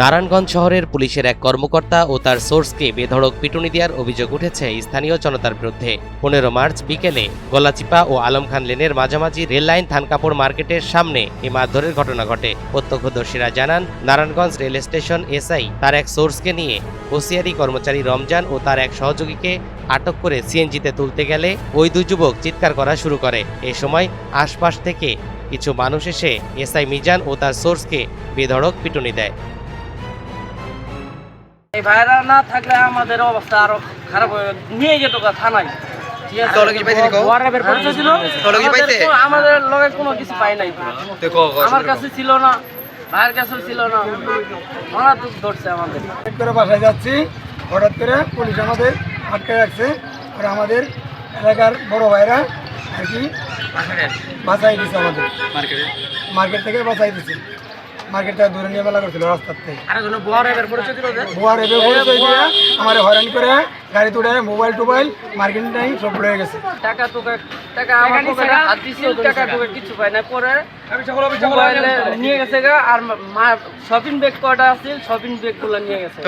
নারায়ণগঞ্জ শহরের পুলিশের এক কর্মকর্তা ও তার সোর্সকে বেধড়ক পিটুনি দেওয়ার অভিযোগ উঠেছে স্থানীয় জনতার বিরুদ্ধে। 15 মার্চ বিকেলে গলাচিপা ও আলম খান লেনের মাঝামাঝি রেললাইন থানকাপড় মার্কেটের সামনে এই মারধরের ঘটনা ঘটে। প্রত্যক্ষদর্শীরা জানান, নারায়ণগঞ্জ রেল স্টেশন এসআই তার এক সোর্সকে নিয়ে ওসিআরই কর্মচারী রমজান ও তার এক সহযোগীকে আটক করে সিএনজিতে তুলতে গেলে ওই দুই যুবক চিৎকার করা শুরু করে। এ সময় আশপাশ থেকে কিছু মানুষ এসে এসআই মিজান ও তার সোর্সকে বেধড়ক পিটুনি দেয়। এই ভাইরা না থাকলে আমাদের অবস্থা আরো খারাপ হয়ে নিয়ে যেত থানায়। আমাদের লগে কোনো কিছু পাই নাই, আমার কাছে ছিল না, ভাইয়ের কাছেও ছিল না, ওরা তো ধরছে আমাদের। বাসায় যাচ্ছি, হঠাৎ করে পুলিশ আমাদের আটকে রাখছে। আর আমাদের এলাকার বড় ভাইরা আর কি বাঁচাই দিচ্ছে, আমাদের মার্কেট থেকে বাঁচাই দিচ্ছে। মার্কেট থেকে দূরে নিয়ে বেলা করছিল রাস্তার থেকে। আমার হয়রানি করে গাড়ি তুলে মোবাইল টোবাইল মার্কেট নাই সব রয়ে গেছে। টাকা কিছু পাই না, পরে নিয়ে গেছে গা। আর শপিং ব্যাগ কটা আছে, শপিং ব্যাগ গুলো নিয়ে গেছে।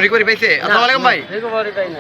রিকভারি পাইছে? আসসালামু আলাইকুম ভাই। রিকভারি পাই না।